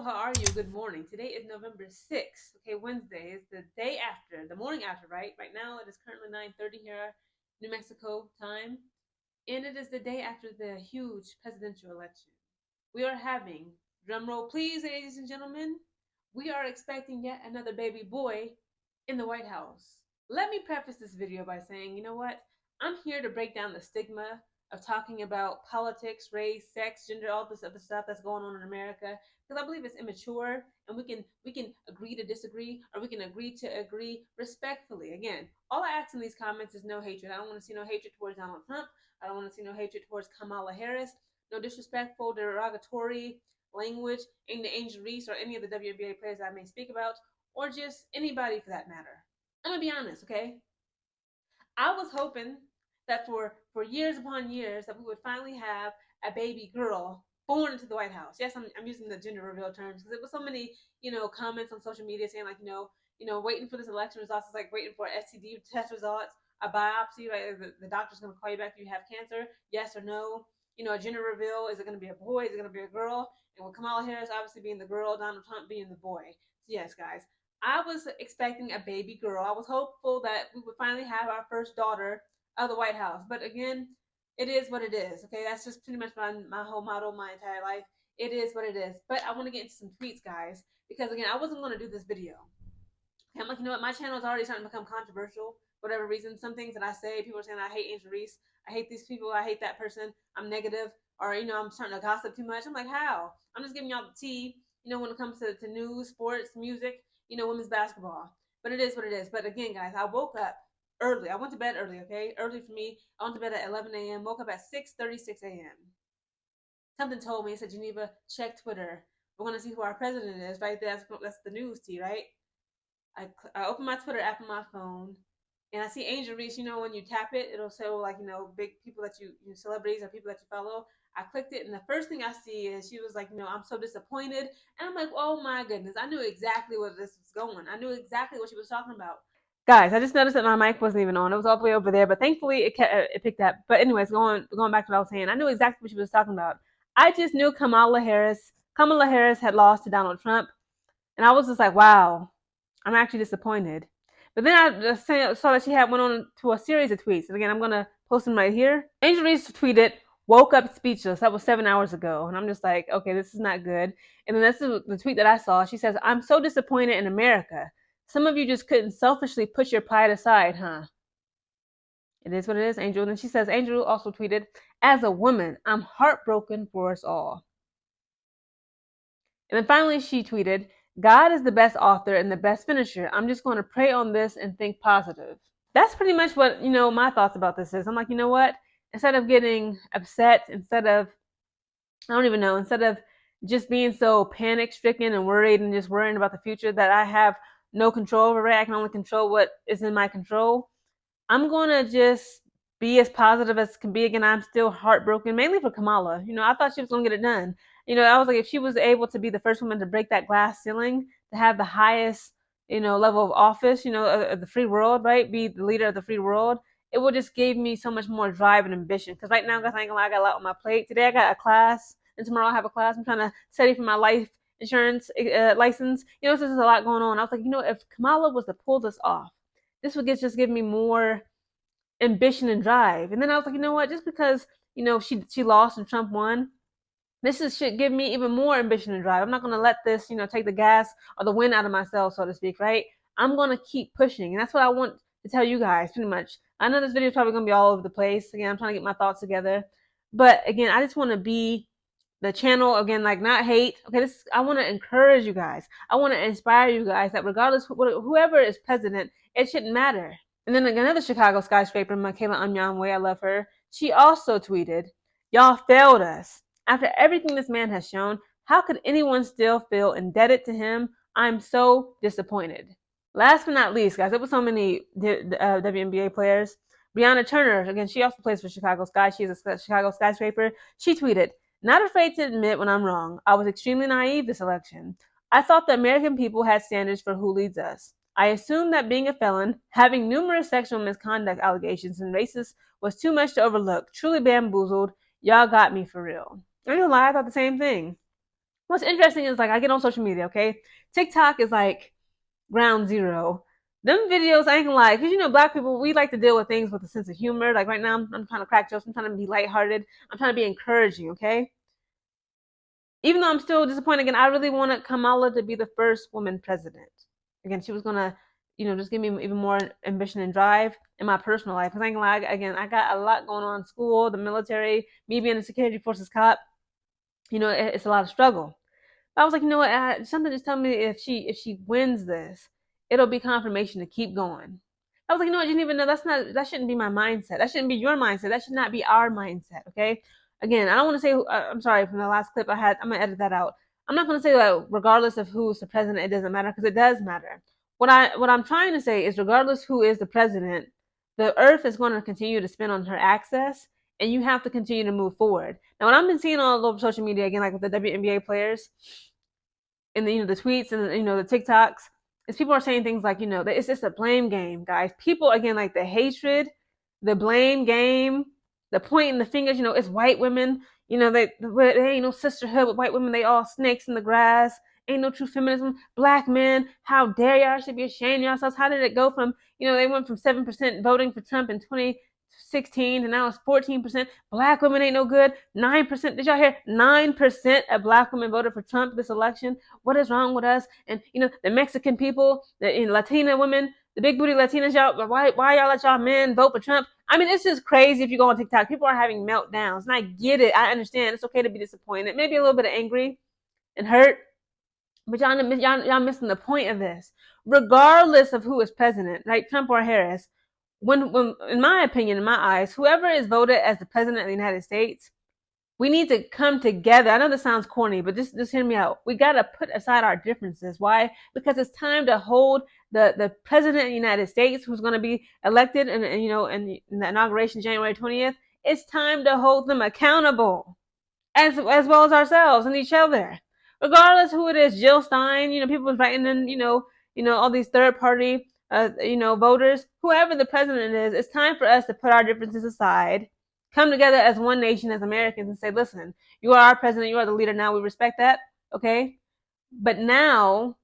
Hello, how are you? Good morning. Today is November 6th. Okay, Wednesday is the day after, the morning after, right? Right now it is currently 9:30 here, New Mexico time, and it is the day after the huge presidential election. We are having, drum roll please, ladies and gentlemen, we are expecting yet another baby boy in the White House. Let me preface this video by saying, you know what? I'm here to break down the stigma of talking about politics, race, sex, gender, all this other stuff that's going on in America, because I believe it's immature, and we can agree to disagree, or we can agree to agree respectfully. Again, all I ask in these comments is no hatred. I don't want to see no hatred towards Donald Trump. I don't want to see no hatred towards Kamala Harris. No disrespectful, derogatory language aimed at Angel Reese or any of the WNBA players that I may speak about, or just anybody for that matter. I'm gonna be honest, okay? I was hoping that for years upon years that we would finally have a baby girl born into the White House. Yes, I'm using the gender reveal terms because it was so many comments on social media saying like waiting for this election results is like waiting for STD test results, a biopsy, right? The doctor's gonna call you back if you have cancer, yes or no. A gender reveal, is it gonna be a boy? Is it gonna be a girl? And with Kamala Harris obviously being the girl, Donald Trump being the boy. So yes, guys, I was expecting a baby girl. I was hopeful that we would finally have our first daughter of the White House. But again, it is what it is. Okay, that's just pretty much my whole motto my entire life. It is what it is. But I want to get into some tweets, guys, because again, I wasn't going to do this video. I'm like, you know what? My channel is already starting to become controversial. For whatever reason, some things that I say, people are saying I hate Angel Reese. I hate these people. I hate that person. I'm negative, or I'm starting to gossip too much. I'm like, how? I'm just giving y'all the tea. When it comes to news, sports, music, women's basketball. But it is what it is. But again, guys, I woke up early. I went to bed early. Okay, early for me. I went to bed at 11 a.m. Woke up at 6:36 a.m. Something told me, it said, Geneva, check Twitter. We're gonna see who our president is. Right there. That's the news tea, right? I open my Twitter app on my phone, and I see Angel Reese. When you tap it, it'll show like big people that celebrities or people that you follow. I clicked it, and the first thing I see is she was like, I'm so disappointed, and I'm like, oh my goodness, I knew exactly where this was going. I knew exactly what she was talking about. Guys, I just noticed that my mic wasn't even on. It was all the way over there, but thankfully it picked up. But anyways, going back to what I was saying, I knew exactly what she was talking about. I just knew Kamala Harris had lost to Donald Trump, and I was just like, wow, I'm actually disappointed. But then I just saw that she had went on to a series of tweets. And again, I'm going to post them right here. Angel Reese tweeted, woke up speechless. That was 7 hours ago. And I'm just like, okay, this is not good. And then this is the tweet that I saw. She says, I'm so disappointed in America. Some of you just couldn't selfishly put your pride aside, huh? It is what it is, Angel. And then she says, Angel also tweeted, as a woman, I'm heartbroken for us all. And then finally she tweeted, God is the best author and the best finisher. I'm just going to pray on this and think positive. That's pretty much what, my thoughts about this is. I'm like, you know what? Instead of getting upset, instead of just being so panic stricken and worried and just worrying about the future that I have no control over, right? I can only control what is in my control. I'm going to just be as positive as can be. Again, I'm still heartbroken, mainly for Kamala. I thought she was going to get it done. I was like, if she was able to be the first woman to break that glass ceiling, to have the highest, level of office, of the free world, right? Be the leader of the free world. It would just give me so much more drive and ambition. Because right now, I got a lot on my plate. Today, I got a class, and tomorrow I have a class. I'm trying to study for my life insurance license. So there's a lot going on. I was like, if Kamala was to pull this off, this would just give me more ambition and drive. And then I was like, you know what? Just because she lost and Trump won, should give me even more ambition and drive. I'm not going to let this take the gas or the wind out of my sails, so to speak. Right? I'm going to keep pushing, and that's what I want to tell you guys. Pretty much. I know this video is probably going to be all over the place. Again, I'm trying to get my thoughts together, but again, I just want to be the channel again, like not hate. Okay, I want to encourage you guys. I want to inspire you guys that regardless whoever is president, it shouldn't matter. And then another Chicago skyscraper, Michaela Anyanwe, I love her. She also tweeted, "Y'all failed us. After everything this man has shown, how could anyone still feel indebted to him? I'm so disappointed." Last but not least, guys, there were so many WNBA players. Brianna Turner, again, she also plays for Chicago Sky. She is a Chicago skyscraper. She tweeted, "Not afraid to admit when I'm wrong. I was extremely naive this election. I thought the American people had standards for who leads us. I assumed that being a felon, having numerous sexual misconduct allegations, and racist was too much to overlook. Truly bamboozled. Y'all got me for real." I ain't gonna lie, I thought the same thing. What's interesting is like I get on social media, okay? TikTok is like ground zero. Them videos, I ain't gonna lie, because black people, we like to deal with things with a sense of humor. Like right now, I'm trying to crack jokes. I'm trying to be lighthearted. I'm trying to be encouraging, okay? Even though I'm still disappointed, again, I really wanted Kamala to be the first woman president. Again, she was gonna, just give me even more ambition and drive in my personal life. Because I ain't gonna lie, again, I got a lot going on in school, the military, me being a security forces cop. It's a lot of struggle. I was like, something just tell me if she wins this, it'll be confirmation to keep going. I was like, you didn't even know that shouldn't be my mindset. That shouldn't be your mindset. That should not be our mindset. Okay. Again, I don't want to say. I'm sorry from the last clip I had. I'm gonna edit that out. I'm not gonna say that regardless of who's the president, it doesn't matter because it does matter. What I'm trying to say is regardless who is the president, the Earth is going to continue to spin on her axis, and you have to continue to move forward. Now, what I've been seeing all over social media again, like with the WNBA players, and the tweets and the TikToks is people are saying things like that it's just a blame game, guys. People again like the hatred, the blame game, the pointing the fingers. It's white women. They ain't no sisterhood with white women. They all snakes in the grass. Ain't no true feminism. Black men, how dare y'all? Should be ashamed of yourselves. How did it go from they went from 7% voting for Trump in 2016 and now it's 14%. Black women ain't no good. 9%. Did y'all hear? 9% of black women voted for Trump this election. What is wrong with us? And the Mexican people, the Latina women, the big booty Latinas, y'all. Why y'all let y'all men vote for Trump? I mean, it's just crazy. If you go on TikTok, people are having meltdowns, and I get it. I understand. It's okay to be disappointed, maybe a little bit of angry and hurt, but y'all missing the point of this. Regardless of who is president, right, Trump or Harris, when in my opinion, in my eyes, whoever is voted as the president of the United States, we need to come together. I know this sounds corny, but just hear me out. We got to put aside our differences. Why? Because it's time to hold the president of the United States, who's going to be elected, and in the inauguration January 20th. It's time to hold them accountable, as well as ourselves and each other, regardless who it is. Jill Stein, people writing in, all these third party, voters, whoever the president is. It's time for us to put our differences aside, come together as one nation, as Americans, and say, listen, you are our president, you are the leader now, we respect that, okay? But now,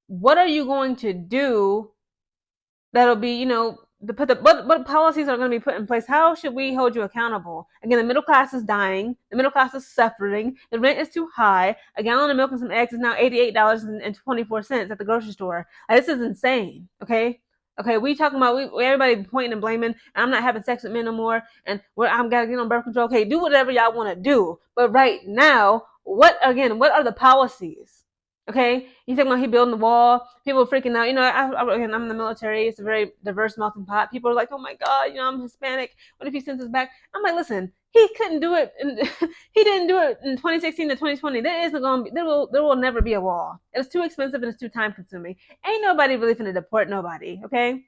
what are you going to do that'll be, what policies are going to be put in place? How should we hold you accountable? Again, the middle class is dying. The middle class is suffering. The rent is too high. A gallon of milk and some eggs is now $88.24 at the grocery store. This is insane. Okay. We talking about everybody pointing and blaming. I'm not having sex with men no more, and I'm gotta get on birth control. Okay, do whatever y'all want to do, but right now, what are the policies? Okay, you talking about he building the wall? People are freaking out. I'm in the military. It's a very diverse melting pot. People are like, "Oh my God, I'm Hispanic. What if he sends us back?" I'm like, listen, he couldn't do it. He didn't do it in 2016 to 2020. There isn't gonna be. There will never be a wall. It's too expensive and it's too time consuming. Ain't nobody really finna deport nobody. Okay,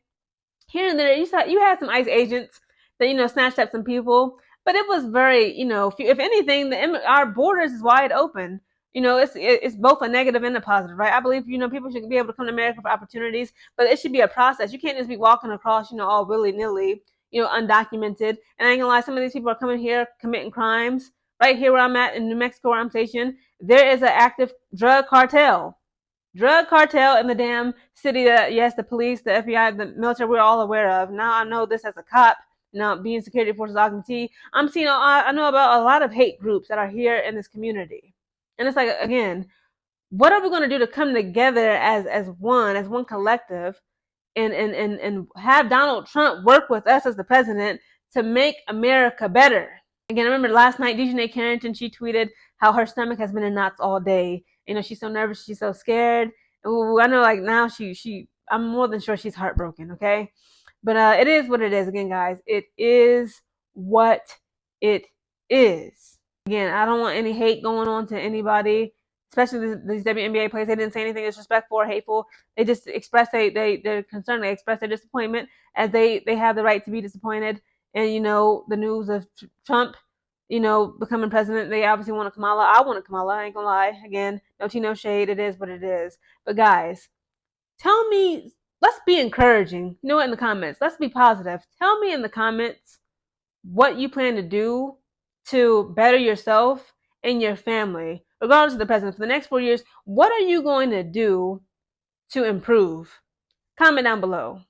here and there, you had some ICE agents that snatched up some people, but it was very if anything, our borders is wide open. It's both a negative and a positive, right? I believe people should be able to come to America for opportunities, but it should be a process. You can't just be walking across all willy nilly, undocumented. And I ain't gonna lie, some of these people are coming here committing crimes. Right here where I'm at in New Mexico, where I'm stationed, there is an active drug cartel in the damn city that, yes, the police, the FBI, the military, we're all aware of. Now I know this as a cop, being security forces augmentee. I know about a lot of hate groups that are here in this community. And it's like, again, what are we going to do to come together as one collective, and have Donald Trump work with us as the president to make America better? Again, I remember last night, Dejanay Carrington, she tweeted how her stomach has been in knots all day. She's so nervous, she's so scared. Ooh, I know, like now I'm more than sure she's heartbroken, okay? But it is what it is. Again, guys, it is what it is. Again, I don't want any hate going on to anybody, especially these WNBA players. They didn't say anything disrespectful or hateful. They just expressed they're concerned. They expressed their disappointment, as they have the right to be disappointed. And the news of Trump, becoming president, they obviously want a Kamala. I want a Kamala. I ain't gonna lie. Again, no tea, no shade. It is what it is. But guys, tell me. Let's be encouraging. In the comments. Let's be positive. Tell me in the comments what you plan to do to better yourself and your family regardless of the president, for the next 4 years, what are you going to do to improve? Comment down below.